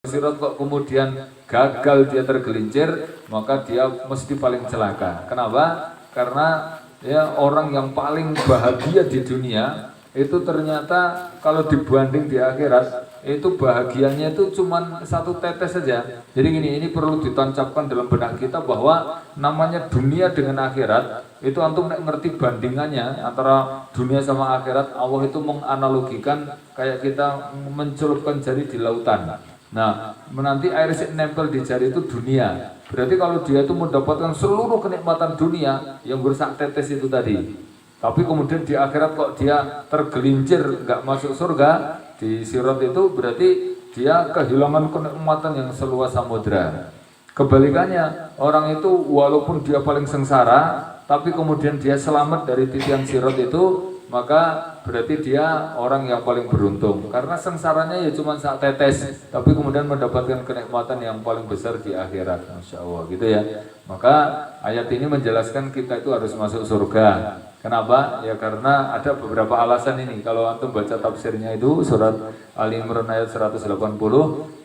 sirat kok kemudian gagal, dia tergelincir, maka dia mesti paling celaka. Kenapa? Karena ya orang yang paling bahagia di dunia itu ternyata kalau dibanding di akhirat itu bahagianya itu cuma satu tetes saja. Jadi gini, ini perlu ditancapkan dalam benak kita bahwa namanya dunia dengan akhirat itu antum ngerti bandingannya antara dunia sama akhirat. Allah itu menganalogikan kayak kita mencelupkan jari di lautan. Nah, nanti air yang nempel di jari itu dunia. Berarti kalau dia itu mendapatkan seluruh kenikmatan dunia yang bersak tetes itu tadi. Tapi kemudian di akhirat kok dia tergelincir, nggak masuk surga, di sirat itu berarti dia kehilangan kenikmatan yang seluas samudra. Kebalikannya, orang itu walaupun dia paling sengsara, tapi kemudian dia selamat dari titian sirat itu, maka berarti dia orang yang paling beruntung. Karena sengsaranya ya cuma saat tetes, tapi kemudian mendapatkan kenikmatan yang paling besar di akhirat. Masya Allah, gitu ya. Maka ayat ini menjelaskan kita itu harus masuk surga. Kenapa? Ya karena ada beberapa alasan ini. Kalau antum baca tafsirnya itu surat Ali Imran ayat 180,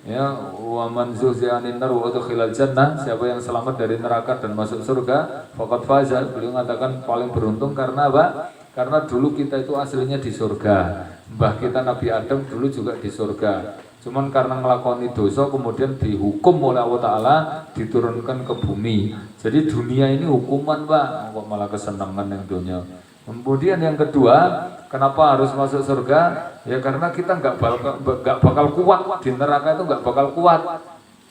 ya, wa man zuhziha 'anil nar wa udkhilal jannah, siapa yang selamat dari neraka dan masuk surga, faqad faza. Beliau mengatakan paling beruntung karena apa? Karena dulu kita itu aslinya di surga. Mbah kita Nabi Adam dulu juga di surga. Cuman karena ngelakoni dosa kemudian dihukum oleh Allah Ta'ala, diturunkan ke bumi. Jadi dunia ini hukuman, Pak. Kok malah kesenangan yang dunia. Kemudian yang kedua, kenapa harus masuk surga? Ya karena kita nggak bakal kuat di neraka, itu nggak bakal kuat.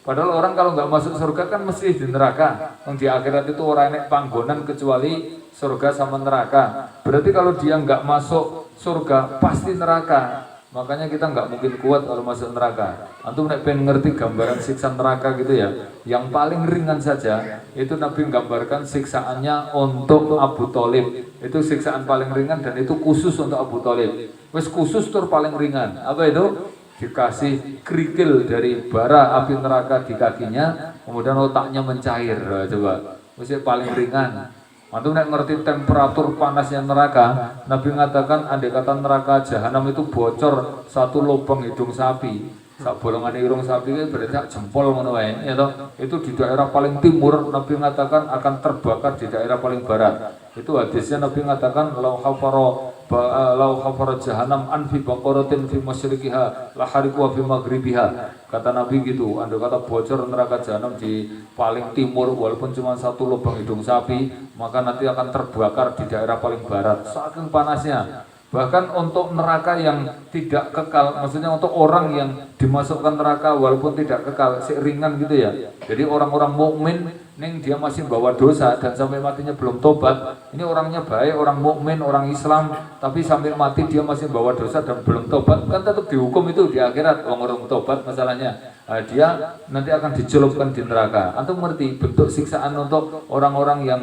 Padahal orang kalau nggak masuk surga kan mesti di neraka. Yang di akhirat itu orang enek panggonan kecuali surga sama neraka. Berarti kalau dia nggak masuk surga pasti neraka. Makanya kita nggak mungkin kuat kalau masuk neraka. Antum nek pengen ngerti gambaran siksa neraka gitu ya. Yang paling ringan saja itu Nabi menggambarkan siksaannya untuk Abu Thalib. Itu siksaan paling ringan dan itu khusus untuk Abu Thalib. Wes khusus tur paling ringan. Apa itu? Dikasih kerikil dari bara api neraka di kakinya, kemudian otaknya mencair. Coba, mesti paling ringan. Antum nek ngerti temperatur panasnya neraka, Nabi mengatakan andai kata neraka jahanam itu bocor satu lubang hidung sapi, sak bolongan hidung sapi itu berarti sak jempol ngono wae, ya toh. Itu di daerah paling timur Nabi mengatakan akan terbakar di daerah paling barat. Itu hadisnya Nabi mengatakan lau hafara jahanam anfi baqaratin fi masyriqiha la hariqu fi maghribiha. Kata Nabi gitu, andai kata bocor neraka jahanam di paling timur walaupun cuma satu lubang hidung sapi, maka nanti akan terbakar di daerah paling barat. Saking panasnya. Bahkan untuk neraka yang tidak kekal, maksudnya untuk orang yang dimasukkan neraka walaupun tidak kekal, ringan gitu ya. Jadi orang-orang mukmin ning dia masih bawa dosa dan sampai matinya belum tobat. Ini orangnya baik, orang mukmin, orang Islam, tapi sampai mati dia masih bawa dosa dan belum tobat, kan tetap dihukum itu di akhirat. Orang tobat masalahnya. Dia nanti akan dicelupkan di neraka. Antum ngerti bentuk siksaan untuk orang-orang yang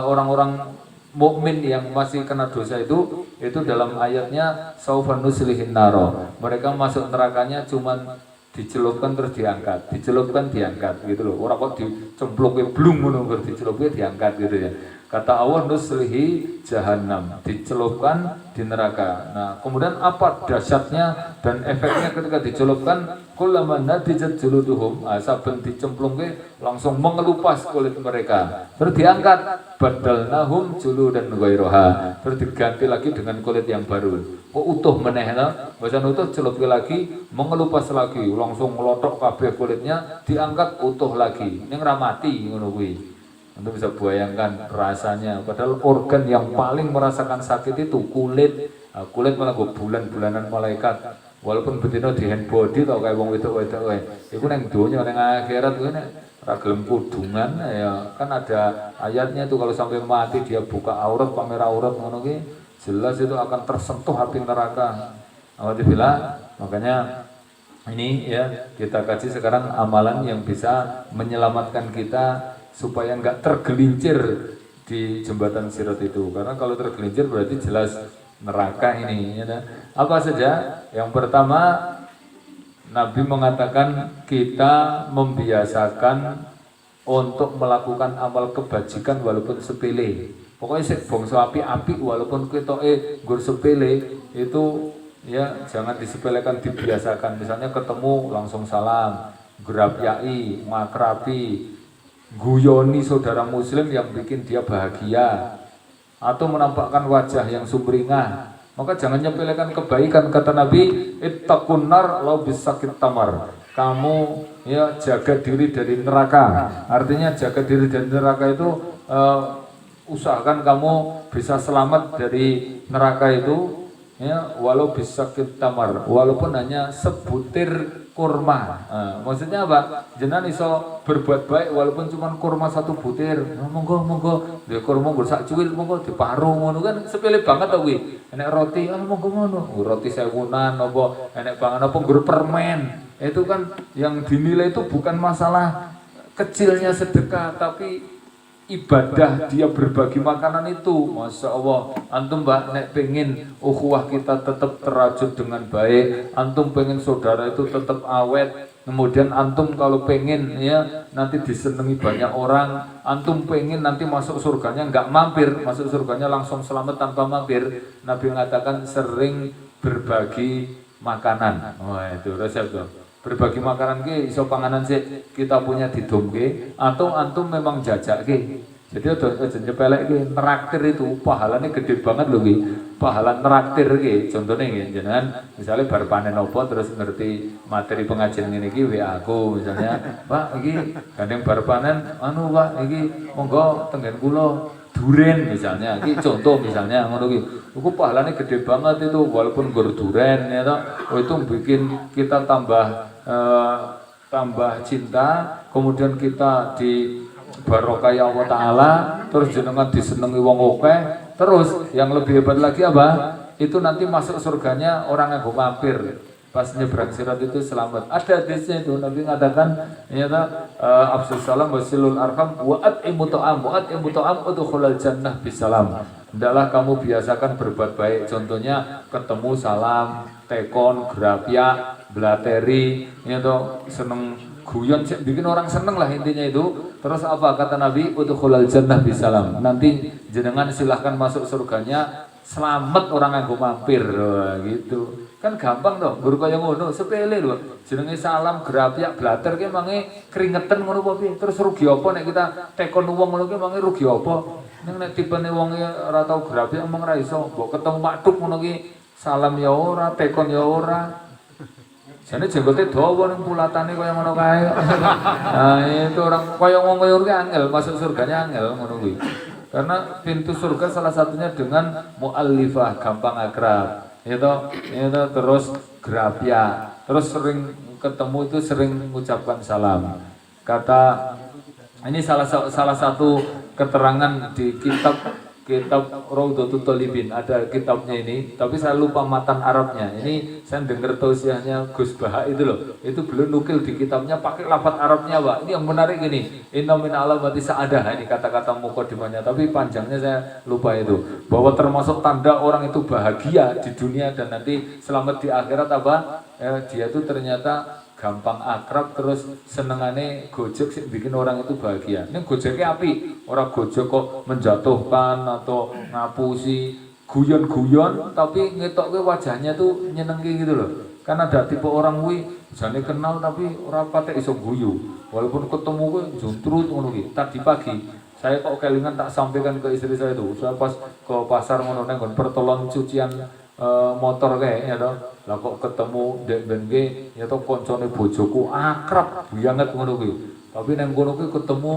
orang-orang mukmin yang masih kena dosa itu dalam ayatnya saufan nuslihin naro. Mereka masuk nerakanya cuman dicelupkan terus diangkat, dicelupkan diangkat gitu loh. Orang kok dicemplungke blung ngono dicelupke diangkat gitu ya. Kata Allah nuslihi jahannam, dicelupkan di neraka. Nah, kemudian apa dahsyatnya dan efeknya ketika dicelupkan? Kullama nadijat juluduhum, saben dicemplungke langsung mengelupas kulit mereka. Terus diangkat, badalnahum juludan ghairaha. Terus diganti lagi dengan kulit yang baru. Kok utuh meneh ta? Bacan utuh celupke lagi, mengelupas lagi, langsung melotok kabeh kulitnya, diangkat utuh lagi. Ning ra mati ngono kuwi. Anda bisa bayangkan rasanya. Padahal organ yang paling merasakan sakit itu kulit. Nah, kulit malah gue bulan-bulanan malaikat. Walaupun betina di hand body tau kayak wong wedok-wedok kae. Iku neng donya neng akhirat kuwi nek ra gelem kudungan ya kan ada ayatnya itu kalau sampai mati dia buka aurat, pamer aurat ngono ki jelas itu akan tersentuh api neraka. Alhamdulillah. Makanya ini ya kita kaji sekarang amalan yang bisa menyelamatkan kita supaya nggak tergelincir di jembatan sirat itu. Karena kalau tergelincir berarti jelas neraka ini ya. Apa saja? Yang pertama, Nabi mengatakan kita membiasakan untuk melakukan amal kebajikan walaupun sepele. Pokoknya bangsa api-api walaupun ketoke nggur sepele itu ya jangan disepelekan, dibiasakan. Misalnya ketemu langsung salam, gerapiai, makrabi, guyoni saudara muslim yang bikin dia bahagia, atau menampakkan wajah yang sumringah. Maka jangan nyepelekan kebaikan. Kata Nabi, ittaqun nar law bisakit tamar. Kamu ya jaga diri dari neraka. Artinya jaga diri dari neraka itu usahakan kamu bisa selamat dari neraka itu ya, walau bisakit tamar, walaupun hanya sebutir kurma. Maksudnya apa? Jenengan iso berbuat baik walaupun cuma kurma satu butir. Monggo dia kurma nggo sak cuwil monggo diparuh ngono kan sepele banget to kuwi. Enek roti, monggo ngono. Roti sewunan apa enek pangan apa nggo permen. Itu kan yang dinilai itu bukan masalah kecilnya sedekah, tapi ibadah dia berbagi makanan itu. Masya Allah, antum mbak nek pengen ukhuwah kita tetap terajut dengan baik, antum pengen saudara itu tetap awet, kemudian antum kalau pengen ya nanti disenangi banyak orang, antum pengen nanti masuk surganya nggak mampir, masuk surganya langsung selamat tanpa mampir. Nabi mengatakan sering berbagi makanan. Wah itu resep tuh. Berbagi makanan ke iso panganan sih kita punya di domke, atau antum memang jajak ke. Jadi ada nyepelek ke neraktir itu pahalanya gede banget loh ki. Pahala neraktir ke contohnya ki jenengan misalnya bar panen opo terus ngerti materi pengajian ini ki WA aku misalnya, Pak iki gandeng bar panen anu Pak iki monggo tenggen kula duren misalnya, iki contoh misalnya ngono ki. Iku pahalanya gede banget itu walaupun gur duren ya toh. Oh, itu bikin kita tambah cinta, kemudian kita di barokah Allah Ta'ala, terus jenengan disenengi wong akeh, terus yang lebih hebat lagi apa? Itu nanti masuk surganya orang yang mampir. Pas nyebrang sirat itu selamat. Ada hadisnya itu Nabi mengatakan ternyata afsus salam wasilul arham wa at'imu ta'am udkhulal jannah bisalam. Hendaklah kamu biasakan berbuat baik. Contohnya ketemu salam, tekon, grapia, blateri, seneng guyon, bikin orang seneng lah intinya itu. Terus apa kata Nabi? Udkhulal jannah bisalam. Nanti jenengan silahkan masuk surganya selamat orang yang mampir. Gitu. Kan gampang dong, guru kaya ngono, sepele lho. Jenenge salam, grapiak, blater ki mangi keringetan ngono apa piye? Terus rugi apa nek kita tekon wong ngono ki mangi rugi apa? Ning nek tipene wong ora tau grapiak emang ora iso. Mbok ketemu matuk ngono ki salam ya ora, tekon ya ora. Jane jenggote dawa ning pulatane kaya ngono kae. Nah, itu orang kaya wong kaya ki angel masuk surganya angel ngono kuwi. Karena pintu surga salah satunya dengan mu'allifah, gampang akrab. Itu terus grafia, terus sering ketemu itu sering mengucapkan salam. Kata ini salah satu keterangan di kitab Raudhatul Thalibin, ada kitabnya ini, tapi saya lupa matan Arabnya. Ini saya dengar tausiahnya Gus Baha itu loh, itu belum nukil di kitabnya pakai lafaz Arabnya Pak. Ini yang menarik ini, inna min alamati sa'adah, ini kata-kata mukadimahnya, tapi panjangnya saya lupa itu. Bahwa termasuk tanda orang itu bahagia di dunia dan nanti selamat di akhirat apa? Dia itu ternyata gampang akrab, terus senengane gojek sih bikin orang itu bahagia. Ini gojeknya api, orang gojek kok menjatuhkan atau ngapusi, guyon-guyon, tapi ngetoknya wajahnya tuh nyenengin gitu loh. Kan ada tipe orang wi, jane kenal tapi orang patek iso guyu, walaupun ketemu gue juntrut ngono ki. Tadi pagi saya kok kelingan tak sampaikan ke istri saya itu, saya pas ke pasar ngono neng pertolongan cucian motor kayak ya toh, lah kok ketemu dek bengi ya toh koncone bojoku akrab banget ngono kuwi. Tapi nang kono kuwi ketemu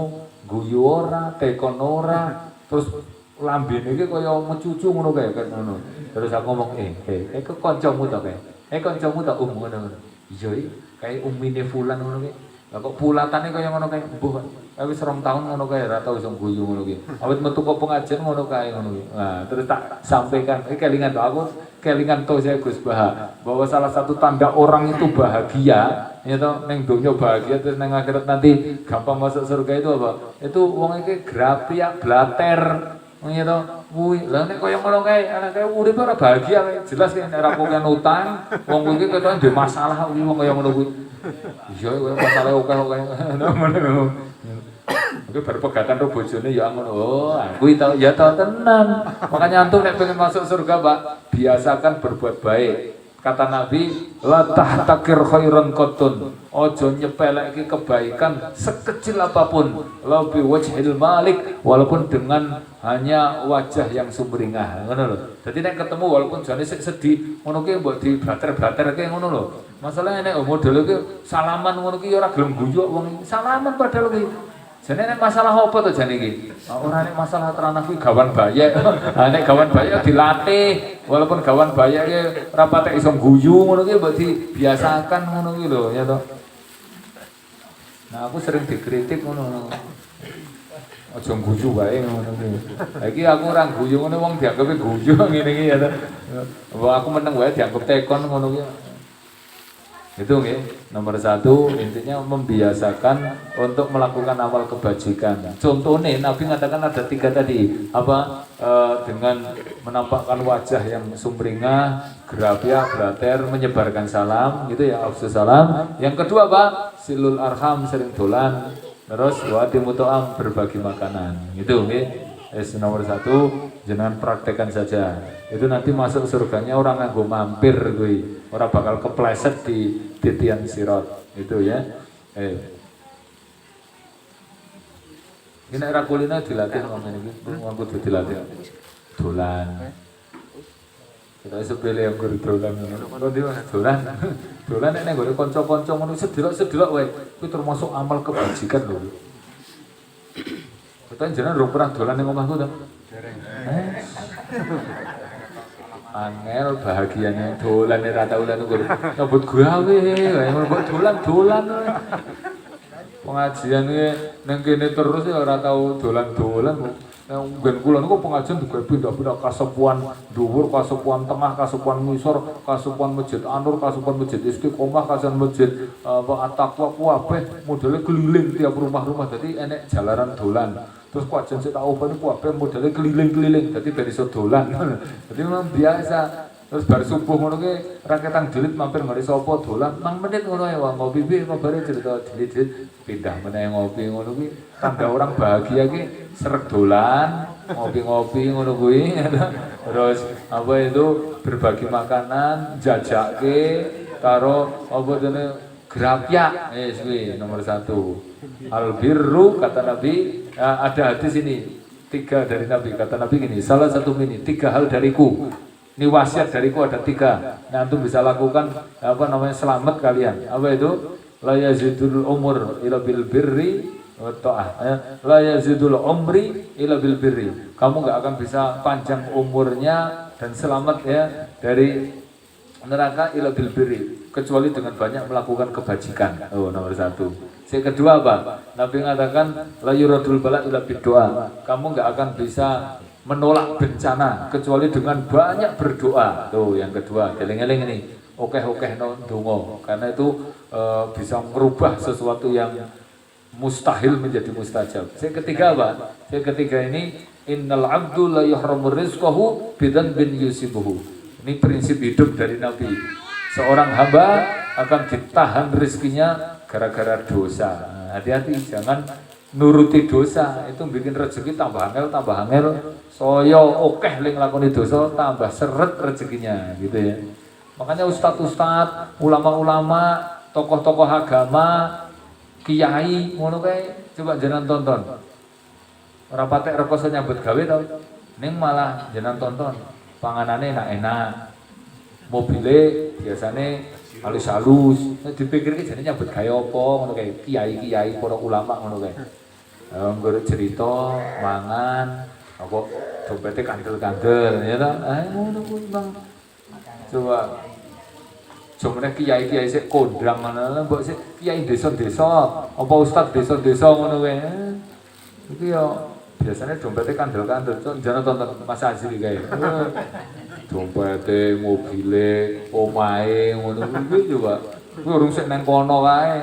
guyu ora, tekon ora, terus lambene iki kaya mecucu ngono kae kan ngono. Terus aku ngomong ke kancamu ta kae. Kancamu ta ngono. Iya iki kae umine fulan ngono kae. Lah kok pulatane kaya ngono kae. Mbuh wis 2 tahun ngono kae ora tau iso guyu ngono ki. Awit metu kok pengajian ngono kae ngono ki. Nah, terus tak sampaikan, kelingan to aku, kelingan to saya Gus Baha, bahwa salah satu tanda orang itu bahagia, ya toh ning donya bahagia terus ning akhirat nanti gampang masuk surga itu apa? Itu wong iki grapiak blater. Ya toh, kuwi. Lah nek kaya ngono kae, anake urip ora bahagia kae. Jelas nek ora punya utang, wong iki ketok ndek masalah kuwi wong kaya ngono kuwi. Iya, kowe masalah akeh-akeh. Oke berpegatan ro bojone ya ngono. Oh, aku tau ya tau tenan. Makanya antum nek pengen masuk surga, Pak, biasakan berbuat baik. Kata Nabi, la tahtakir khairan qatun. Ojo nyepeleki kebaikan sekecil apapun. La bi wajhil malik, walaupun dengan hanya wajah yang sumringah. Ngono lho. Dadi nek ketemu walaupun jane sedih, ngono ki mbok di blater-blaterke ngono lho. Masalahnya nek model iki salaman ngono ki ora gelem guyu wong salaman padahal ki. Jane nek masalah apa to jane iki? Ora nek masalah teranah kuwi gawan bayek. Ha nek gawan bayek dilatih, walaupun gawan bayek ki ora patek iso guyu ngono ki mbok dibiasakan ngono ki lho ya to. Nah aku sering dikritik ngono. Aja guyu wae ngono ki. Ha iki aku ora guyu ngene wong dianggepe guyu ngene iki ya to. Aku meneng wae dianggep tekon ngono ki. Itu nggih, nomor 1 intinya membiasakan untuk melakukan amal kebajikan. Contohnya Nabi mengatakan ada 3 tadi, apa dengan menampakkan wajah yang sumringah, gerabya, blater, menyebarkan salam, gitu ya, afsus salam. Yang kedua apa? Silul arham, sering dolan, terus wa'atimu to'am, berbagi makanan. Gitu nggih. Nomor 1 jangan praktekkan saja. Itu nanti masuk surganya orang nganggo mampir kuwi. Ora bakal kepleset di titian sirat. Itu ya. Ini era kuliner dilatih ngomong iki. Wong kudu dilatih. Dolan. Kita sepele yang guru dolan ngono. Kok dia dolan. Dolan nek nggone kanca-kanca ngono sedelok-sedelok wae. Kuwi termasuk amal kebajikan lho. Kita jenengan ora pernah dolan ning omahku to? Dereng. Angel bahagianya dolan ora tau lan nggo nyebut gawe wae mbok dolan-dolan wae. Pengajian iki nang kene terus ya ora tau dolan-dolan. Nggen kula niku pengajian juga pindah-pindah kasepuan dhuwur, kasepuan tengah, kasepuan ngisor, kasepuan masjid Anur, kasepuan masjid Istiqomah, kasepuan masjid At-Taqwa kabeh modele keliling tiap rumah-rumah. Dadi enek jalaran dolan. Terus kuajen sik tak obani kabeh modele keliling-keliling. Dadi ben iso dolan. Dadi memang biasa. Terus bar subuh ngono ki raketan dilit mampir ngari sapa dolan 6 menit ngono ae wae ngopi piye kabare cerita dilit pindah meneh ngopi ngono ki tanda orang bahagia ki sreg dolan ngopi-ngopi ngono kuwi terus apa itu berbagi makanan jajake karo apa dene grapyak kuwi nomor 1 al birru kata Nabi ada hadis ini 3 dari Nabi kata Nabi gini salah satu ini 3 hal dariku. Ini wasiat dariku ada 3. Nah, antum bisa lakukan apa namanya selamat kalian. Apa itu? La yazidul umur ila bil birri wa ta'ah. La yazidul umri ila bil birri. Kamu enggak akan bisa panjang umurnya dan selamat ya dari neraka ila bil birri kecuali dengan banyak melakukan kebajikan. Oh, nomor 1. Yang kedua apa? Nabi mengatakan la yuradul bala ila bid doa. Kamu enggak akan bisa menolak bencana kecuali dengan banyak berdoa. Tuh yang kedua, eling-eling ini. Okeh-okeh ndonga karena itu bisa merubah sesuatu yang mustahil menjadi mustajab. Yang ketiga apa? Yang ketiga ini innal abdu la yuhramu rizqahu bidzanbin yusibuhu. Ini prinsip hidup dari Nabi. Seorang hamba akan ditahan rezekinya gara-gara dosa. Nah, hati-hati jangan nuruti dosa, itu bikin rezeki tambah angel, soyo okeh ling lakoni dosa tambah seret rezekinya gitu ya. Makanya ustad-ustad, ulama-ulama, tokoh-tokoh agama, kiai ngono kae coba jenengan tonton. Ora patek rekoso nyambut gawe tau. Ning malah jenengan tonton. Panganane enak-enak. Mobile biasane halus-halus. Dipikir iki jenenge nyambut gawe apa ngono kae. Kiai-kiai, para ulama ngono kae. Nggo cerita mangan apa dompete kandel-kandel ya ta. Ngono kuwi Bang. Coba jomene kiai-kiai sik kondang ngono mbok sik kiai desa-desa apa ustaz desa-desa ngono kae. Iki yo biasanya dompete kandel-kandel. Jangan tonton Mas Azri kae. Dompete, mobile, omahe ngono kuwi coba. Kuwi urung sik nang kono kae.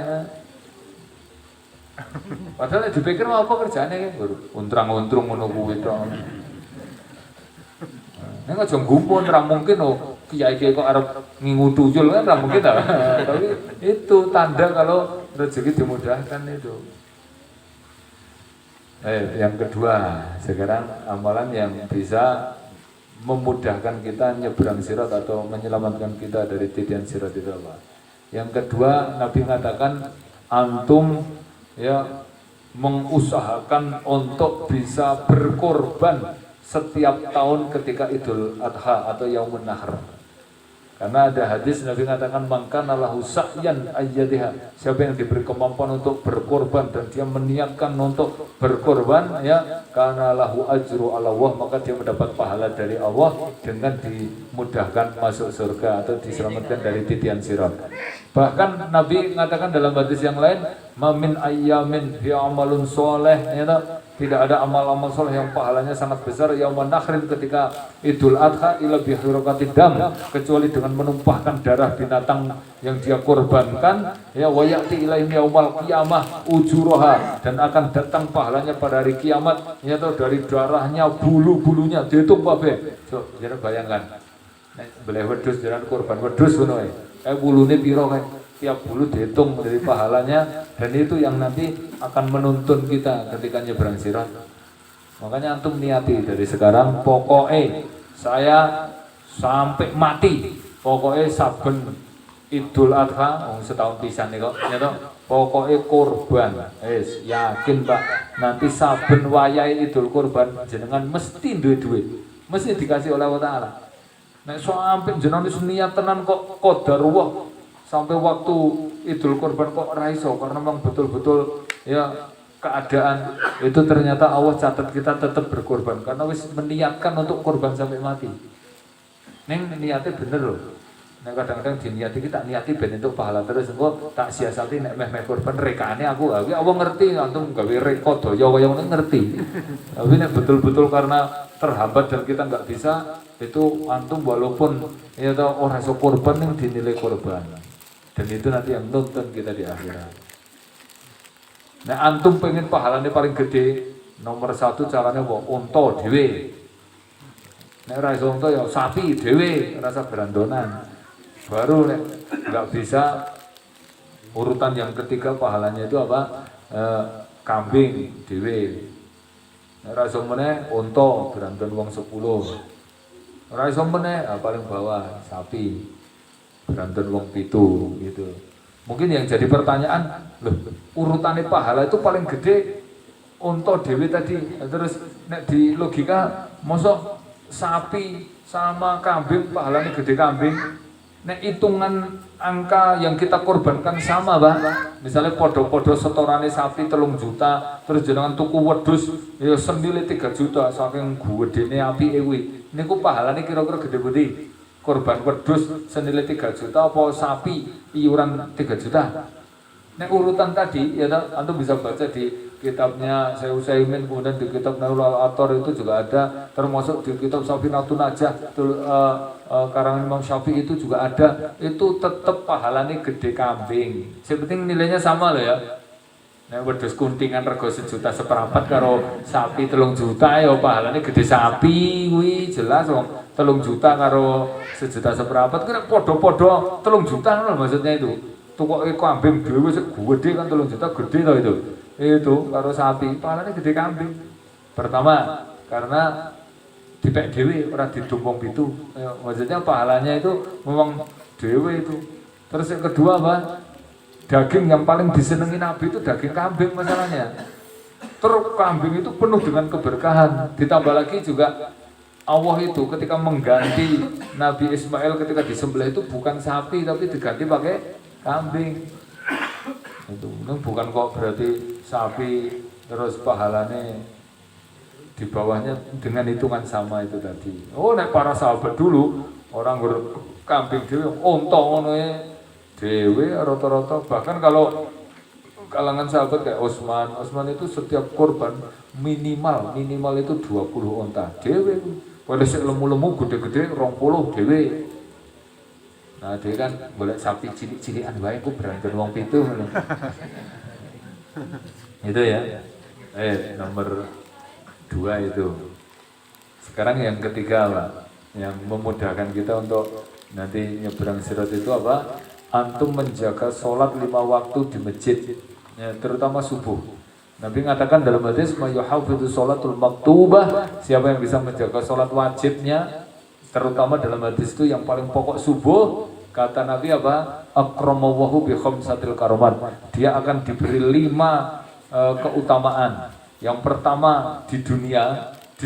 Padahal dipikir mau apa kerjane kan, untrang-untrung ngono kuwi tok. Nek aja ngumpul ra mungkin kiai-kiai kok arep ngingu tuyul kan ra mungkin ta. Tapi itu tanda kalau rezeki dimudahkan itu. Yang kedua, sekarang amalan yang bisa memudahkan kita nyebrang sirat atau menyelamatkan kita dari titian sirat itu apa? Yang kedua, Nabi mengatakan antum ya mengusahakan untuk bisa berkorban setiap tahun ketika Idul Adha atau Yaumun Nahr. Karena ada hadis Nabi mengatakan mangkana lahu sa'yan ayyadiha. Siapa yang diberi kemampuan untuk berkorban dan dia meniatkan untuk berkorban ya karena lahu ajru ala Allah, maka dia mendapat pahala dari Allah dengan dimudahkan masuk surga atau diselamatkan dari titian sirat. Bahkan Nabi mengatakan dalam hadis yang lain, mamin ayyamin fi amalun soleh, ya, tidak ada amal-amal soleh yang pahalanya sangat besar yauman nakhrin ketika Idul Adha ila bihirokati dam, kecuali dengan menumpahkan darah binatang yang dia korbankan ya wayati ilaihim yaumal qiyamah ujuroha, dan akan datang pahalanya pada hari kiamat ya dari darahnya bulu-bulunya dihitung Pak Be. So, jangan bayangkan boleh wedhus jalan korban wedhus ngono ae bulune piro kae, tiap bulu dihitung dari pahalanya, dan itu yang nanti akan menuntun kita ketika nyebrang sirat. Makanya antum niati dari sekarang, pokoknya saya sampai mati, pokoknya saben Idul Adha, setahun pisan nih kok, ya toh, pokoknya korban, yakin Pak, nanti saben wayai Idul Korban jenengan mesti duit-duit, mesti dikasih oleh Allah Ta'ala. Nek sampai jenengan wis niat tenan kok qadarullah sampai waktu Idul Korban kok ora iso karena memang betul-betul ya keadaan itu ternyata Allah catat kita tetap berkorban karena wis meniatkan untuk korban sampai mati. Neng niatnya bener loh. Nek kadang-kadang diniati kita niati ben untuk pahala terus engko tak siasati nek meh korban rekane aku Allah ngerti antum gawe rekod daya kaya ngono ngerti. Tapi nek betul-betul karena terhambat dan kita nggak bisa, itu antum walaupun ya tahu orang so korban yang dinilai korban, dan itu nanti yang nonton kita di akhirat. Nah antum pengen pahalanya paling gede, nomor satu caranya bawa unta dewe. Nek rasa unta ya sapi dewe, rasa berandonan. Baru nek nggak bisa, urutan yang ketiga pahalanya itu apa? Kambing dewe. Nek rasa meneh unta berandon wong 10. Ora iso meneh paling bawah sapi berantun wong 7 gitu. Mungkin yang jadi pertanyaan, loh urutannya pahala itu paling gede unta dhewe tadi. Terus nek di logika mosok sapi sama kambing pahalanya gede kambing. Nek hitungan angka yang kita korbankan sama, Pak. Misalnya podo-podo setorane sapi 3 juta, terus jenengan tuku wedhus ya senile 3 juta saking gedene apike kuwi. Niku pahalane kira-kira gede pundi? Korban wedhus senilai 3 juta apa sapi iuran 3 juta? Nek urutan tadi ya antum bisa baca di kitabnya Syekh Utsaimin, kemudian di kitab Nailul Autar itu juga ada, termasuk di kitab Safinatun Najah karangan Imam Syafi'i itu juga ada. Itu tetap pahalane gede kambing. Sepenting nilainya sama loh ya. Nek wedhus kuntingan rego 1,4 juta karo sapi 3 juta ya pahalane gede sapi kuwi jelas wong 3 juta karo 1,4 juta kira podo-podo 3 juta lho maksudnya itu. Tukoke kambing dhewe sik gede kan 3 juta gede to itu. Itu karo sapi pahalane gede kambing. Pertama karena dipek dhewe ora didumpung pitu. Maksudnya pahalanya itu memang dhewe itu. Terus yang kedua apa? Daging yang paling disenangi Nabi itu daging kambing masalahnya. Terus kambing itu penuh dengan keberkahan. Ditambah lagi juga Allah itu ketika mengganti Nabi Ismail ketika disembelih itu bukan sapi tapi diganti pakai kambing. Itu bukan kok berarti sapi terus pahalanya di bawahnya dengan hitungan sama itu tadi. Oh, nek para sahabat dulu orang kambing dhewe unta ngono dewe rata-rata, bahkan kalau kalangan sahabat kayak Utsman itu setiap korban minimal itu 20 unta dewe. Pada sik lemu-lemu gede-gede 20 dewe. Nah, dia kan boleh sapi cilik-cilikan wae ku berantun wong 7 ngono. Itu ya. Nomor 2 itu. Sekarang yang ketiga Pak, yang memudahkan kita untuk nanti nyebrang sirat itu apa? Antum menjaga sholat 5 waktu di masjid, ya, terutama subuh. Nabi mengatakan dalam hadis, "Mayuhafidhu sholatul maktubah," siapa yang bisa menjaga sholat wajibnya Terutama dalam hadis itu yang paling pokok subuh, kata Nabi apa? Akramawahu bi khamsatil karomat. Dia akan diberi 5 keutamaan. Yang pertama di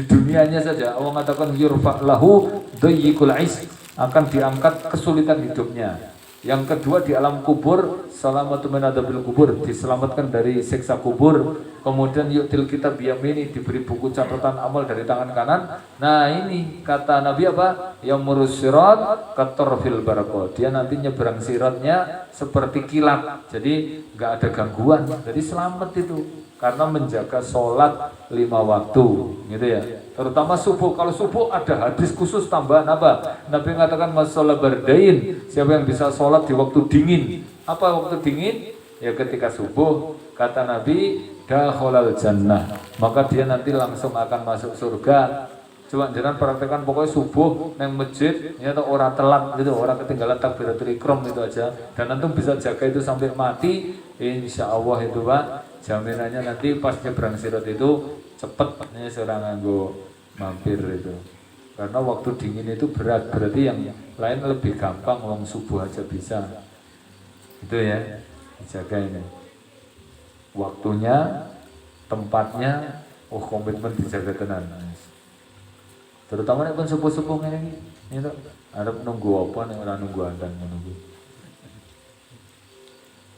dunianya saja Allah mengatakan yurfa lahu dayyikul is, akan diangkat kesulitan hidupnya. Yang kedua di alam kubur, salamatu min adzabil kubur, diselamatkan dari siksa kubur. Kemudian yu'til kitab biyamini, diberi buku catatan amal dari tangan kanan. Nah ini kata Nabi apa? Yang murus sirat katorfil barako. Dia nanti nyeberang siratnya seperti kilat, jadi nggak ada gangguan, jadi selamat itu. Karena menjaga sholat 5 waktu, gitu ya. Terutama subuh. Kalau subuh ada hadis khusus tambahan apa? Nabi mengatakan masalah bardain. Siapa yang bisa sholat di waktu dingin? Apa waktu dingin? Ya ketika subuh. Kata Nabi, dakhalal jannah. Maka dia nanti langsung akan masuk surga. Coba jangan praktekkan pokoknya subuh neng masjid, ya atau orang telat gitu, orang ketinggalan takbiratul ihram itu aja. Dan antum bisa jaga itu sampai mati, insya Allah itu Pak. Jaminannya nanti pas nyebrang sirat itu cepet nih seorang nganggo mampir itu. Karena waktu dingin itu berat, berarti yang lain lebih gampang, wong subuh aja bisa. Itu ya, dijaga ini. Waktunya, tempatnya, komitmen dijaga tenan. Terutama nih pun subuh-subuh ini, itu harap nunggu apa nih, orang nunggu adzan menunggu.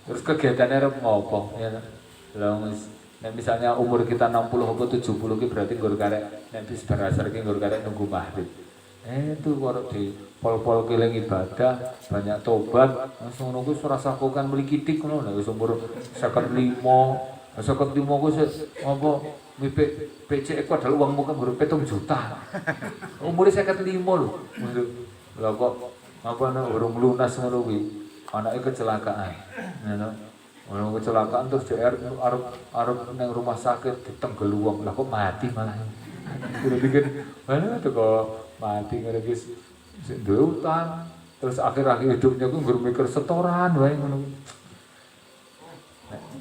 Terus kegiatannya harap ngopo, ya. Nah, misalnya umur kita 60 atau 70 ki berarti nggur karek nek wis berasar ki nggur karek nunggu maghrib. Itu karo di pol-pol keling ibadah, banyak tobat, langsung nunggu ora sakukan beli kitik ngono nek wis umur 55 ku apa mipik PCE ku adalah uang muka nggur 7 juta. Umure 55 lho. Lha kok apa nek urung lunas ngono kuwi, anake kecelakaan. Ngono. Orang kecelakaan terus dia arep nang rumah sakit ditenggel uang, lah kok mati malah. Udah bikin mana tuh kok mati ngene guys, duwe utang, terus akhir-akhir hidupnya ku nggur mikir setoran wae ngono.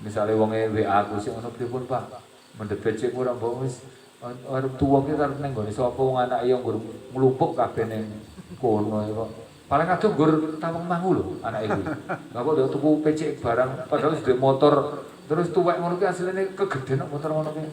Misale wonge WA aku sih ngono pripun Pak, mendhet becek ora mbok wis arep tuwa ki arep nang gone sapa wong anake yo nggur nglumpuk kabeh ning kono kok. Paling aduh nggur tawang mangu lho anak iku. Lah kok udah tuku PC barang padahal sudah motor terus tuwek ngono ki asline kegeden motor ngono ki.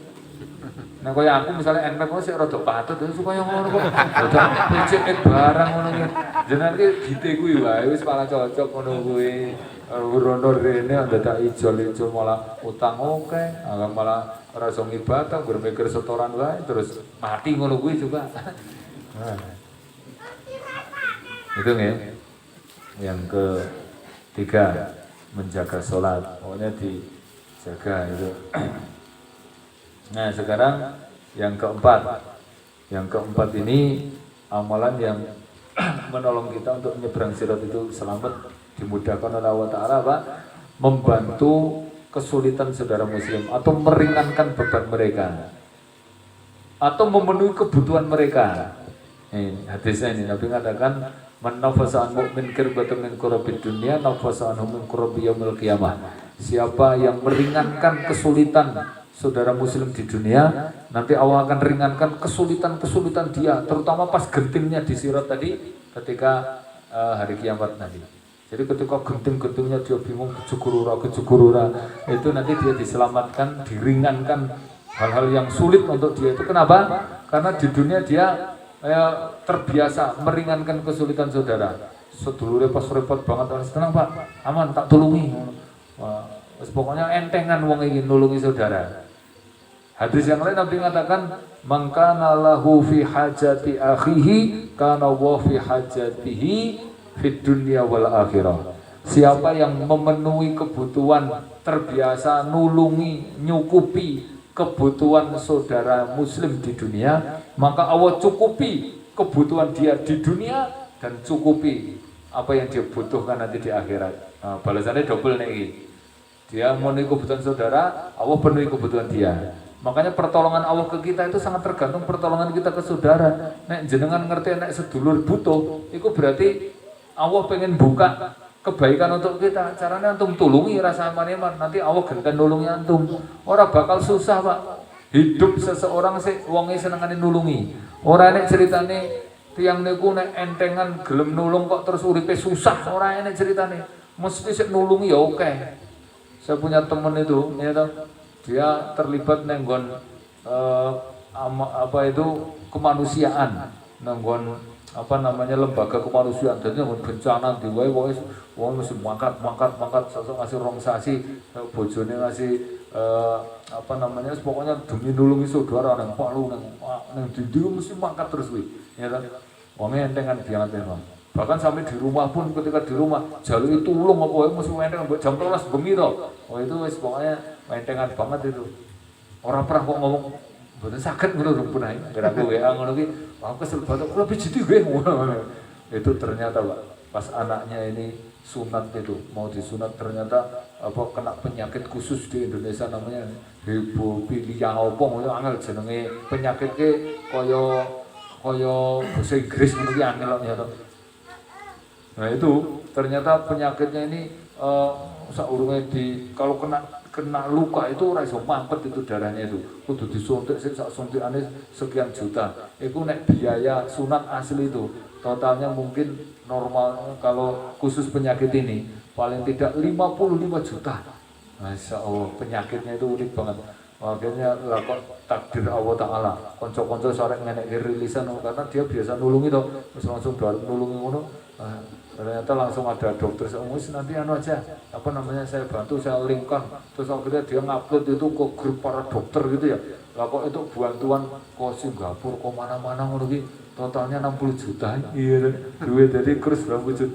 Nah kaya aku misalnya NP kok sik rada patut terus kaya ngono kok. Udah PC barang ngono ki. Jenenge ki gite kuwi wae wis malah cocok ngono kuwi. Rono rene dadak ijol-ijol malah utang oke, malah ora iso ibadah, berpikir setoran wae terus mati ngono kuwi juga. Nah. Itu ya. Yang ketiga, menjaga sholat. Pokoknya dijaga itu. Nah sekarang yang keempat. Yang keempat ini amalan yang menolong kita untuk menyeberang sirat itu selamat, dimudahkan oleh Allah Ta'ala Pak, membantu kesulitan saudara muslim atau meringankan beban mereka atau memenuhi kebutuhan mereka. Ini hadisnya ini Nabi mengatakan man nafasa an mu'min kirbatan min kurabid dunya nafasa anhu min kurabi yaumil qiyamah. Siapa yang meringankan kesulitan saudara muslim di dunia, nanti Allah akan ringankan kesulitan-kesulitan dia, terutama pas gentingnya di sirat tadi ketika hari kiamat nanti. Jadi ketika genting-gentingnya dia bingung kejugurura, itu nanti dia diselamatkan, diringankan hal-hal yang sulit untuk dia itu. Kenapa? Karena di dunia dia terbiasa meringankan kesulitan saudara. Sedulure pas repot banget, tenang Pak, aman tak tulungi. Wah, pokoknya entengan wong ingin nulungi saudara. Hadis yang lain Nabi mengatakan, "Mangkana lahu fi hajati akhihi, kana wa fi hajatihi fid dunya wal akhirah." Siapa yang memenuhi kebutuhan, terbiasa nulungi, nyukupi kebutuhan saudara muslim di dunia, maka Allah cukupi kebutuhan dia di dunia dan cukupi apa yang dia butuhkan nanti di akhirat. Nah, balasannya double nih. Dia memenuhi kebutuhan saudara, Allah penuhi kebutuhan dia. Makanya pertolongan Allah ke kita itu sangat tergantung pertolongan kita ke saudara. Nek jenengan ngerti nek sedulur butuh, itu berarti Allah pengen buka kebaikan untuk kita. Caranya antum tulungi rasa aman-aman, nanti Allah genten nulungi antum. Orang bakal susah Pak. Hidup seseorang sih wonge senengane nulungi. Ora nek ceritane Tiang niku nek entengan gelem nulung kok terus uripe susah, ora enek ceritane. Mesti sik nulungi ya oke. Saya punya temen itu, ya toh, dia terlibat nenggon apa itu kemanusiaan, nenggon apa namanya lembaga kemanusiaan. Jadi nenggon bencana diwae wong mesti mangkat sosok ngasih rong sasi, bojone ngasih apa namanya pokoknya demi nulungi saudara nang Palu nang Dindi mesti mangkat terus kuwi. Ya kan, wongnya entengan diangat memang. Bahkan sampai di rumah pun ketika di rumah jalur itu tulung apa wae mesti entengan buat jam 12 bengi to. Oh itu wis pokoknya entengan banget itu. Orang pernah kok ngomong mboten saged ngono lho punai. Gara aku WA ngono ki, aku kesel banget kok lebih jitu gue. Itu ternyata Pak, pas anaknya ini sunat itu mau disunat ternyata apa kena penyakit khusus di Indonesia namanya hemofilia apa ngono angel jenenge penyakitnya kaya bahasa Inggris ngono ki angel ya to. Nah itu ternyata penyakitnya ini saurunge kalau kena luka itu ora iso mampet itu darahnya itu. Kudu disuntik sik sak suntikane sekian juta. Iku nek biaya sunat asli itu totalnya mungkin normal kalau khusus penyakit ini paling tidak 55 juta. Masya Allah penyakitnya itu unik banget. Akhirnya lah kok takdir Allah Ta'ala konco-konco sore ngenek rilisan karena dia biasa nulungi toh terus langsung nulungi ngono ternyata langsung ada dokter seumur nanti anu aja apa namanya saya bantu saya linkkan terus akhirnya dia ngupload itu ke grup para dokter gitu ya lah kok itu bantuan ke Singapura ke mana-mana ngono ki totalnya 60 juta iya duit dari kurs $20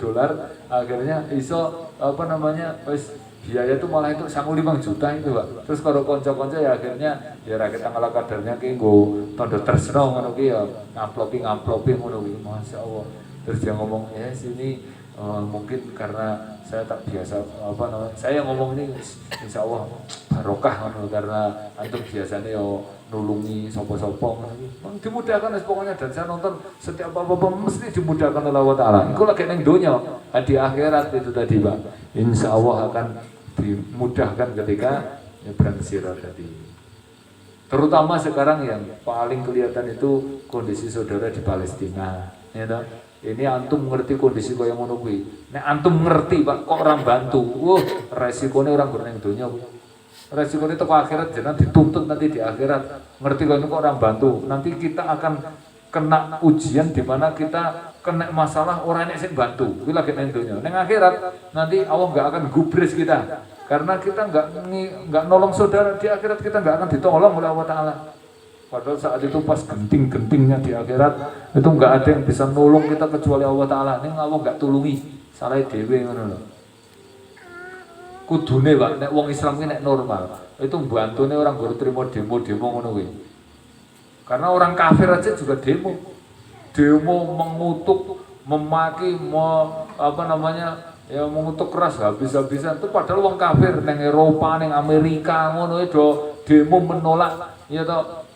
akhirnya iso apa namanya wis biaya itu malah itu 5 juta itu Pak. Terus kalau konco-konco ya akhirnya ya rakyat tanggal kadarnya ki nggo tanda tresno ngono ki ya ngamplopi ngono ki Masya Allah. Terus dia ngomong ya sini mungkin karena saya tak biasa apa namanya saya ngomong ini insya Allah barokah ngono karena antum biasanya yo nulungi sopo-sopo ngono dimudahkan pokoknya dan saya nonton setiap apa-apa mesti dimudahkan oleh Allah Ta'ala. Iku lagi ning donya di akhirat itu tadi Pak. Insya Allah akan dimudahkan ketika nyebrang sirat tadi. Terutama sekarang yang paling kelihatan itu kondisi saudara di Palestina, ya toh? Ini antum ngerti kondisi kaya ngono kuwi. Nek antum ngerti Pak kok orang bantu. Resikonya orang ning donya kuwi. Resikonya teko akhirat jenengan dituntut nanti di akhirat. Ngerti kok orang bantu. Nanti kita akan kena ujian di mana kita kena masalah orang yang sing bantu. Kuwi lagi ning donya. Ning akhirat nanti Allah enggak akan gubris kita. Karena kita enggak nolong saudara di akhirat kita enggak akan ditolong oleh Allah Ta'ala. Padahal saat itu pas genting-gentingnya di akhirat itu enggak ada yang bisa nolong kita kecuali Allah Ta'ala. Ini Allah enggak tulungi, salah dhewe ngono lho. Kudune Pak, nek wong Islam ki nek normal, itu mbantune orang guru terima demo-demo ngono kuwi. Karena orang kafir aja juga demo mengutuk, memaki, apa namanya ya mengutuk keras habis-habisan itu padahal wong kafir neng Eropa, neng Amerika ngono itu demo menolak ya toh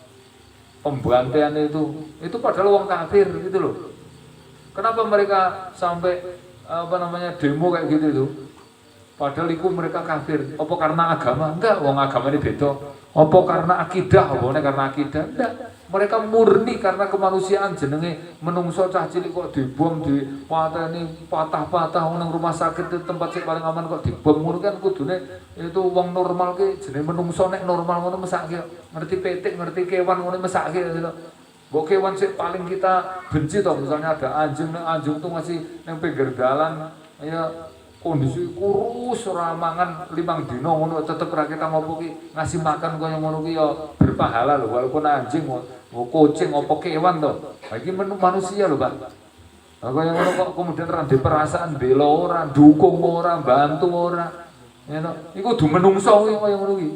pembantaian itu padahal wong kafir gitu loh. Kenapa mereka sampai apa namanya demo kayak gitu itu? Padahal itu mereka kafir. Apa karena agama? Enggak, wong agama ini beda. Apa karena akidah? Apa karena akidah? Enggak. Mereka murni karena kemanusiaan jenenge menungso cah cilik kok dibom di patah-patah nang rumah sakit itu tempat sing paling aman kok dibom ngono kan kudune itu wong normal ki jenenge menungso nek normal ngono mesake ngerti petik ngerti kewan ngono mesake gitu. Mbok kewan sing paling kita benci to misalnya ada anjing tuh masih nang pinggir dalan ya kondisi kurus ora mangan 5 dina ngono tetep ra kita ngopo ki ngasih makan kaya ngono ki ya berpahala lho walaupun anjing kucing apa kewan to. Iki manusia lho Pak. Kaya ngono kok kemudian ra perasaan bela ora, dukung ora, bantu ora. Ya to. Iku kudu menungso kuwi kaya ngono ki.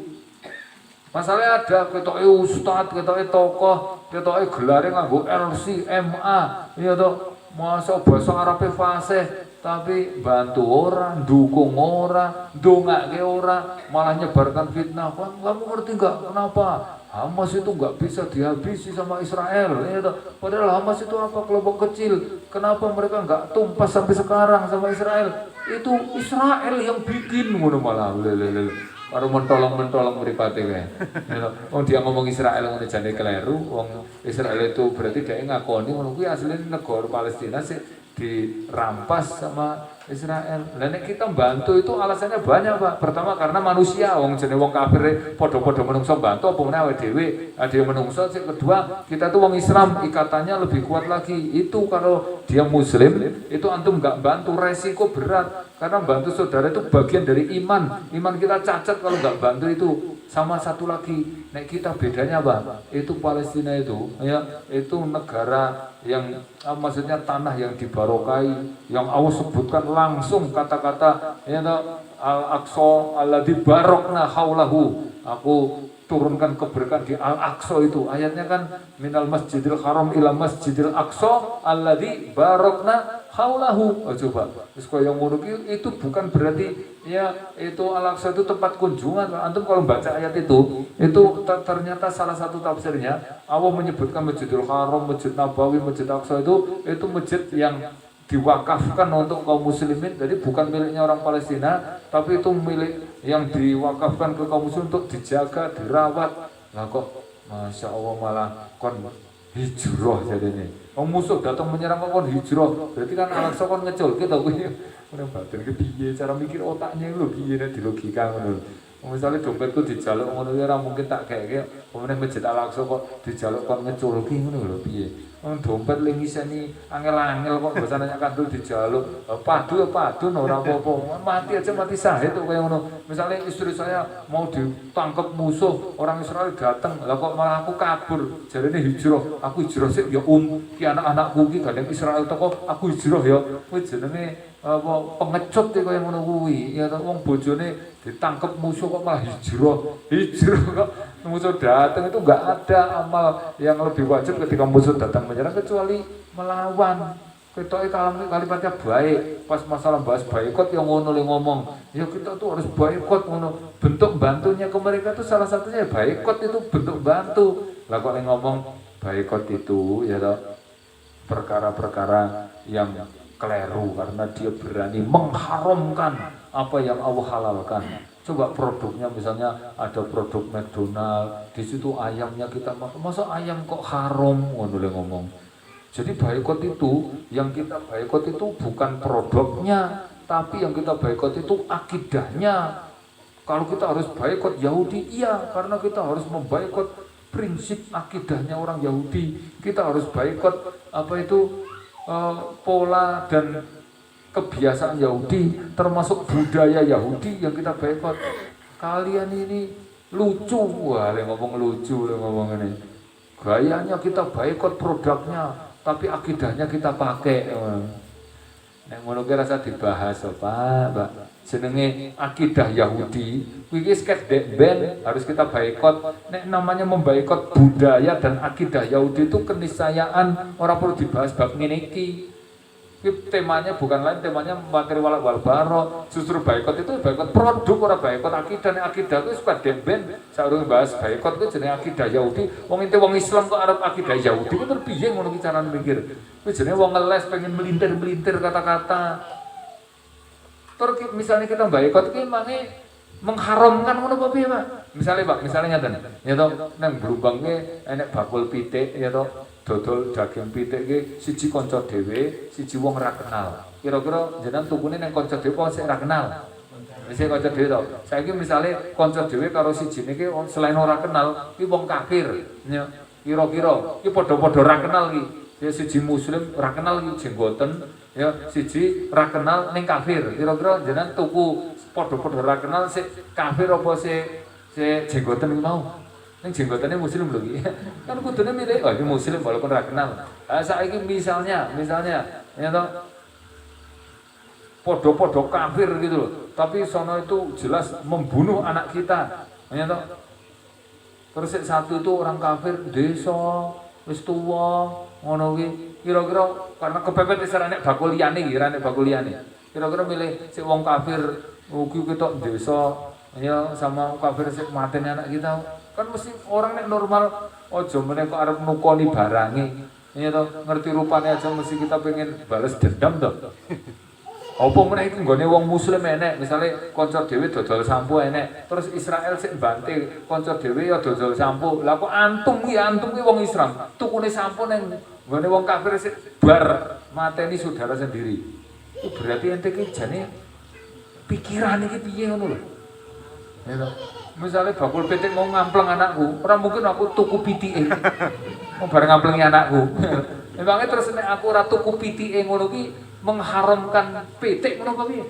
Masalahnya ada ketoke ustad, ketoke tokoh, ketoke gelare nganggo LC, MA, ya to. Masa basa Arabe fasih tapi bantu orang, dukung orang, dongake orang, malah nyebarkan fitnah. Kamu ngerti nggak kenapa Hamas itu nggak bisa dihabisi sama Israel? Ya, padahal Hamas itu apa kelompok kecil. Kenapa mereka nggak tumpas sampai sekarang sama Israel? Itu Israel yang bikin ngono malah. karo mentolong mripate kae. Wong dia ngomong Israel ngono jane keliru, wong Israel itu berarti dia ngakoni ngono kuwi asline negara Palestina sih dirampas sama Israel. Lah nek kita bantu itu alasannya banyak, Pak. Pertama karena manusia, wong jenenge wong kafir padha-padha menungso bantu apa meneh awake dhewe menungso. Sing kedua, kita tuh wong Islam ikatannya lebih kuat lagi. Itu kalau dia muslim, itu antum enggak bantu resiko berat. Karena bantu saudara itu bagian dari iman. Iman kita cacat kalau enggak bantu itu. Sama satu lagi, nek kita bedanya apa? Itu Palestina itu, ya, itu negara yang maksudnya tanah yang dibarokai, yang Allah sebutkan langsung kata-kata ya Al-Aqsa alladzi barokna haulahu. Aku turunkan keberkahan di Al-Aqsa itu. Ayatnya kan minal masjidil haram ila masjidil aqsa alladzi barokna haulahu. Oh, coba. Terus kaya ngono itu bukan berarti ya itu Al-Aqsa itu tempat kunjungan. Antum kalau baca ayat itu ternyata salah satu tafsirnya Allah menyebutkan Masjidil Haram, Masjid Nabawi, Masjid Aqsa itu masjid yang diwakafkan untuk kaum muslimin, jadi bukan miliknya orang Palestina, tapi itu milik yang diwakafkan ke kaum muslim untuk dijaga, dirawat. Lah kok Masya Allah malah kon hijrah jadi ini. Wong musuh datang menyerang kok kon hijrah, berarti kan Al-Aqsa kon ngeculke to kuwi. Ora batin ki piye cara mikir otaknya lho piye nek dilogika ngono. Misalnya dompetku dijaluk ngono ya ora mungkin tak keke, kemudian Masjid Al-Aqsa kok dijaluk kon ngeculke ngono lho piye. Dompet ling iseni angel-angel kok bahasa nanya kandul dijaluk. Padu ora apa-apa. Mati aja mati syahid kok kaya ngono. Misalnya istri saya mau ditangkap musuh, orang Israel datang, lah kok malah aku kabur. Jarene hijrah. Aku hijrah sik ya ki anak-anakku ki gandeng Israel teko, aku hijrah ya. Kuwi jenenge apa pengecut iki kaya ngono kuwi. Ya wong bojone ditangkap musuh kok malah hijrah kok musuh datang itu enggak ada amal yang lebih wajib ketika musuh datang menyerang kecuali melawan. Kita kalimatnya baik, pas masalah bahas boikot yang ngono le ngomong ya kita tuh harus boikot ngono, bentuk bantunya ke mereka tuh salah satunya boikot itu bentuk bantu. Lah kok ngomong boikot itu ya toh perkara-perkara yang keliru karena dia berani mengharamkan apa yang Allah halalkan. Coba produknya misalnya ada produk McDonald, di situ ayamnya kita makan, masa ayam kok haram ngono le ngomong. Jadi boikot itu, yang kita boikot itu bukan produknya, tapi yang kita boikot itu akidahnya. Kalau kita harus boikot Yahudi, iya, karena kita harus memboikot prinsip akidahnya orang Yahudi. Kita harus boikot pola dan kebiasaan Yahudi, termasuk budaya Yahudi yang kita boikot. Kalian ini lucu, wah, ngomong lucu, ngomong ini. Gayanya kita boikot produknya, tapi akidahnya kita pakai. Nek ngono ki rasa dibahas apa, Pak? Jenenge akidah Yahudi, kuwi sket ben harus kita boikot. Nek namanya memboikot budaya dan akidah Yahudi itu keniscayaan ora perlu dibahas bab ngene iki. Temanya bukan lain, temanya materi wal baro. Justru boikot itu boikot produk, ora boikot akidah. Nek akidah itu suka ben saurung bahas boikot itu jenenge akidah Yahudi. Wong ente wong Islam kok arep akidah Yahudi ku terus piye ngono ki carane mikir. Kuwi jenenge wong ngeles pengen melintir-melintir kata-kata. Terus misalnya kita boikot ki mangke mengharamkan ngono apa piye, Pak? Misalnya ngaten. Ya to nang Blumbang ki enek bakul pitik ya to. Dodol daging pitik ki siji kanca dhewe, siji wong ra kenal. Kira-kira jenengan tukune nang kanca dhewe apa sik ra kenal? Wis kanca dhewe to. Saiki misale kanca dhewe karo sijine ki selain ora kenal, ki wong kafir. Ya, kira-kira ki padha-padha ra kenal ki. Ya siji muslim ra kenal ki jenggoten, ya siji ra kenal ning kafir. Kira-kira jenengan tuku padha-padha ra kenal sik kafir apa sik jenggoten ki mau? Yang jenggotane muslim lho iki. Kan kudune milih oh iki muslim walaupun ra kenal. Saiki misalnya ya toh padha-padha kafir gitu loh. Tapi sono itu jelas membunuh anak kita. Ya toh. Terus satu itu orang kafir desa wis tuwa ngono kuwi. Kira-kira karena kepepet wis ora nek bakul liyane iki, ora nek bakul liyane. Kira-kira milih sik wong kafir ugi ketok desa ya sama kafir sik mateni anak kita. Kan mesti orang nek normal ojo meneh kok arep nukoni barange. Ya toh, ngerti rupane aja mesti kita pengen balas dendam toh. Apa meneh iku nggone wong muslim enek, misale kanca dhewe dodol sampo enek, terus Israel sik banting, kanca dhewe ya dodol sampo. Lah kok antum ki wong Islam, tukune sampo ning nggone wong kafir sik bar mateni saudara sendiri. Itu berarti ente ki jane pikiran iki piye ngono lho. Ya toh. Misale bakul pitik mau ngampleng anakku, ora mungkin aku tuku pitike. Mau bareng ngamplengi anakku. Memangnya terus nek aku ora tuku pitike ngono ki mengharamkan pitik ngono apa piye?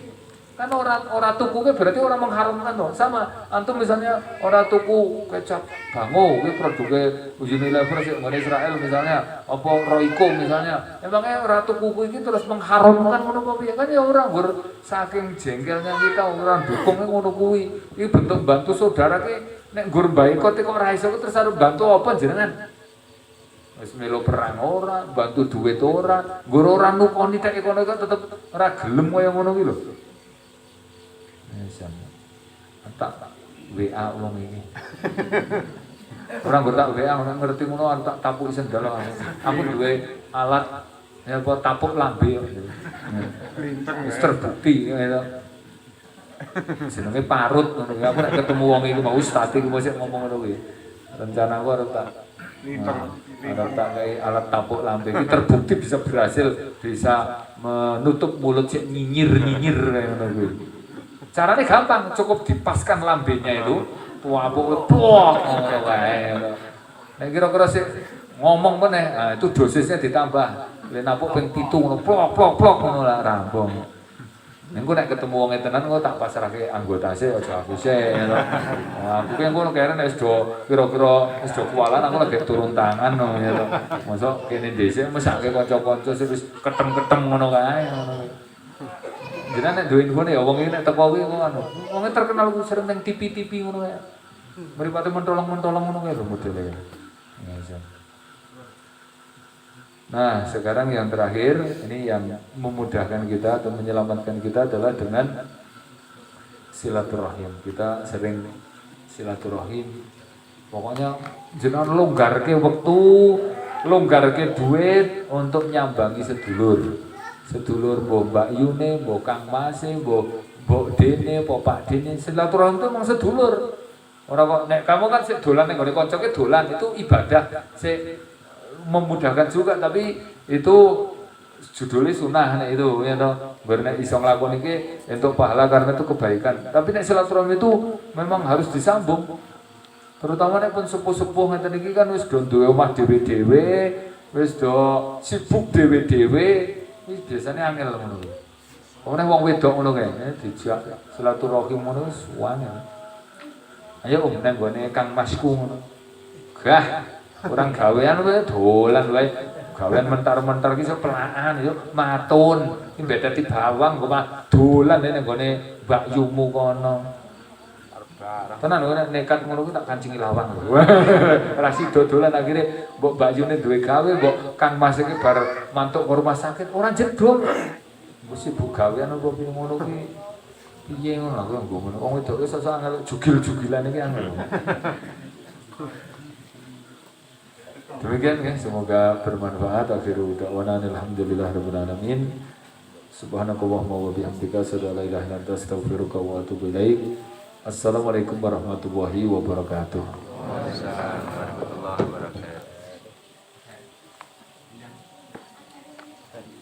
Kan ora tuku ki berarti orang mengharamkan toh. Sama antum misalnya ora tuku kecap bango ki produke Unilever sik ngene Israel misalnya, apa Royco misalnya. Memangnya ora tuku iki terus mengharamkan ngono apa piye? Kan ya ora nggur saking jengkelnya kita ora dukung ngono kuwi. Iki bentuk bantu saudara ki nek nggur boikot kok ora iso terus arep bantu apa jenengan? Wis melu perang ora, bantu duit ora, nggur ora nukoni tek kono kok tetep ora gelem kaya ngono ki lho. Tak WA wong iki. Ora nggo tak WA ora ngerti ngono tak tapuk sendal aku duwe alat ya apa tapuk lambe. Wis terbukti ngono. Jenenge parut ngono aku nek ketemu wong iki mau ustaz iki mesti ngomong ngono kuwi. Rencanaku arep tak ada kayak alat tapuk lambe ini terbukti bisa berhasil bisa menutup mulut sik nyinyir kayak ngono. Caranya gampang, cukup dipaskan lambenya itu, tuapuk plok ngono kae. Nek kira-kira sik ngomong meneh, nah itu dosisnya ditambah. Nek napuk ping 7 ngono plok ngono lah rampung. Engko nek ketemu wong tenan kok tak pasrahke anggota aja aku sik. Nah, aku ki ngono kene nek wis do kira-kira wis do kualan aku lagi turun tangan ngono ya to. Mosok kene dhisik mesake kanca-kanca sing wis keteng-keteng ngono kae ngono. Jenengan nek duwe info ya wong iki nek teko kuwi ngono. Wong terkenal ku sering ning TV ngono kae. Mripate mentolong ngono kae lho modele. Nah, sekarang yang terakhir ini yang memudahkan kita atau menyelamatkan kita adalah dengan silaturahim. Kita sering silaturahim. Pokoknya jenengan longgarke waktu, longgarke duit untuk nyambangi sedulur. Sedulur mbok Mbak Yune, mbok Kang Mase, mbok Dene, mbok Pak Dene. Silaturahim itu memang sedulur. Ora kok nek kamu kan sik dolan ning gone kancoke dolan itu ibadah. Sik memudahkan juga tapi itu judulnya sunnah nek itu ya toh nek iso nglakoni iki entuk pahala karena itu kebaikan. Tapi nek silaturahmi itu memang harus disambung. Terutama nek pun sepuh-sepuh ngeten iki kan wis do duwe omah dhewe-dhewe, wis do sibuk dhewe-dhewe, wis biasanya angel ngono. Ora wong wedok ngono kae dijak silaturahim ngono wis wani. Ayo nang gone Kang Masku ngono. Gah orang gawean wae dolan wae. Gawean mentar-mentar ki iso pelaan yo matun. Iki beda di bawang kok mah dolan ning gone Mbak Yumu kono. Tenan ora nekat ngono ku tak kancingi lawang. Ora sida dolan akhire mbok Mbak Yune duwe gawe, mbok Kang Mas iki bar mantuk ke rumah sakit ora jedhong. Mbok sibuk gawean apa piye ngono ki. Piye ngono aku ngono. Wong wedok iso angel jugil-jugilan iki angel. Demikian ya, semoga bermanfaat. Akhiru da'wana alhamdulillahirabbil alamin. Subhanakallahumma wa bihamdika asyhadu an la ilaha illa anta astaghfiruka wa atubu ilaik. Assalamualaikum warahmatullahi wabarakatuh. Waalaikumsalam warahmatullahi wabarakatuh.